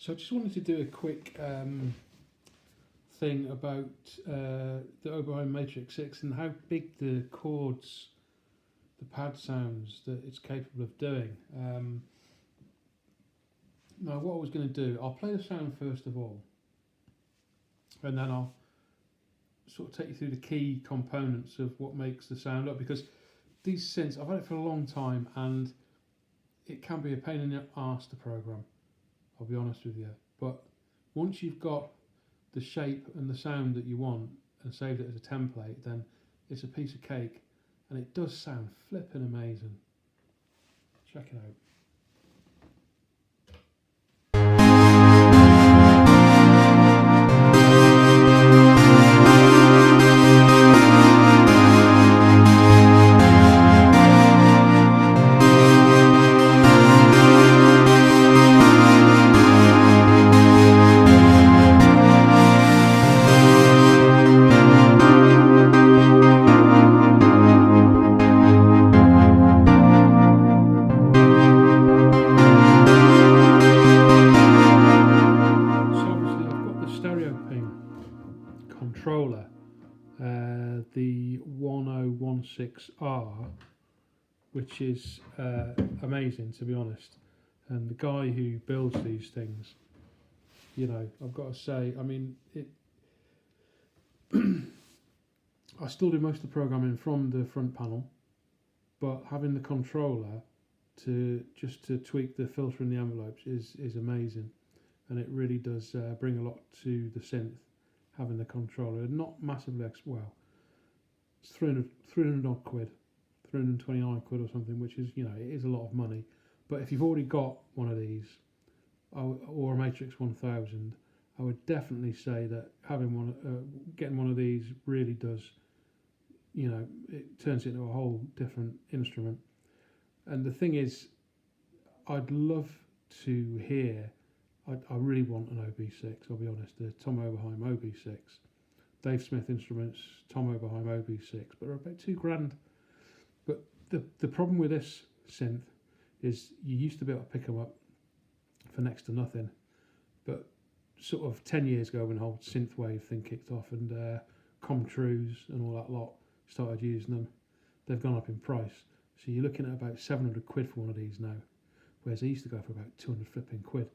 So I just wanted to do a quick thing about the Oberheim Matrix 6 and how big the chords, the pad sounds that it's capable of doing. Now what I was going to do, I'll play the sound first of all, and then I'll sort of take you through the key components of what makes the sound up, because these synths, I've had it for a long time and it can be a pain in the arse to program, I'll be honest with you. But once you've got the shape and the sound that you want and saved it as a template, then it's a piece of cake, and it does sound flipping amazing. Check it out. Controller, the 1016R, which is amazing, to be honest. And the guy who builds these things, you know, I've got to say, I mean, it. I still do most of the programming from the front panel, but having the controller to tweak the filter in the envelopes is amazing, and it really does bring a lot to the synth. Having the controller, not massively, well, it's 300 odd quid, 329 quid or something, which is, you know, it is a lot of money. But if you've already got one of these, or a Matrix 1000, I would definitely say that having one, getting one of these really does, you know, it turns it into a whole different instrument. And the thing is, I'd love to hear. I really want an OB6, I'll be honest, the Tom Oberheim OB6. Dave Smith Instruments, Tom Oberheim OB6, but they're about £2,000. But the problem with this synth is you used to be able to pick them up for next to nothing. But sort of 10 years ago, when the whole synthwave thing kicked off and Comtrues and all that lot started using them, they've gone up in price. So you're looking at about 700 quid for one of these now, whereas they used to go for about 200 flipping quid.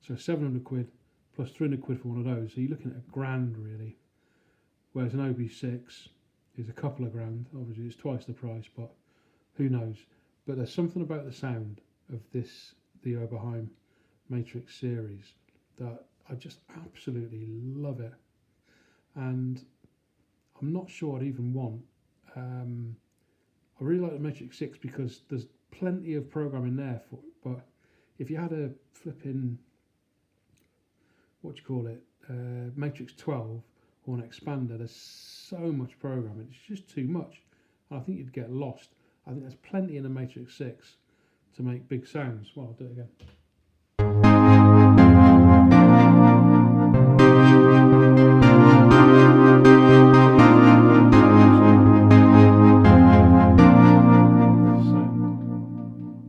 So 700 quid plus 300 quid for one of those. So you're looking at £1,000 really. Whereas an OB6 is a couple of grand. Obviously it's twice the price, but who knows. But there's something about the sound of this, the Oberheim Matrix series, that I just absolutely love it. And I'm not sure I'd even want. I really like the Matrix 6 because there's plenty of programming there for it. But if you had a flipping, Matrix 12 or an expander, there's so much programming, it's just too much, and I think you'd get lost. I think there's plenty in the Matrix 6 to make big sounds. Well, I'll do it again.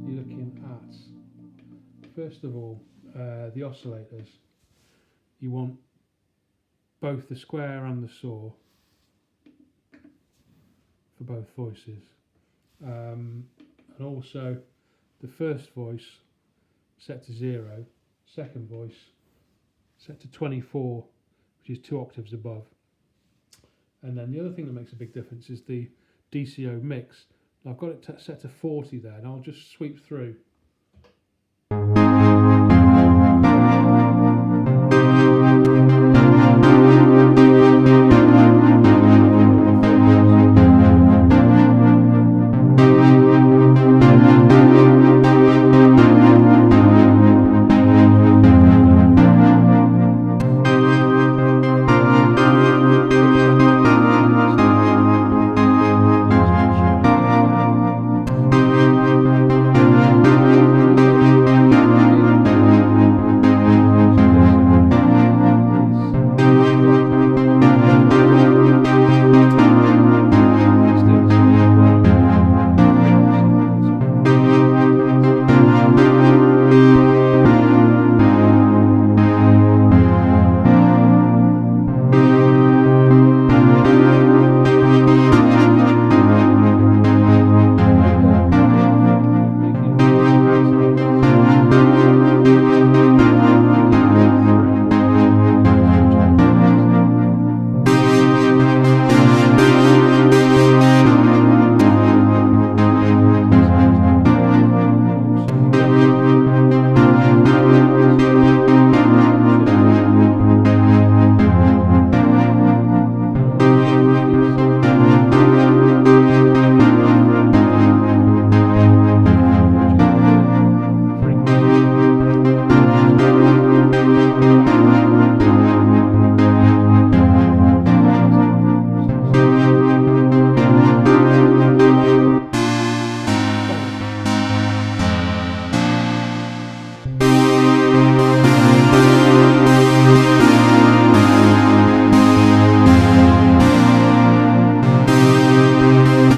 You're looking at, first of all, the oscillators. You want both the square and the saw for both voices, and also the first voice set to 0, second voice set to 24, which is 2 octaves above. And then the other thing that makes a big difference is the DCO mix. Now I've got it set to 40 there, and I'll just sweep through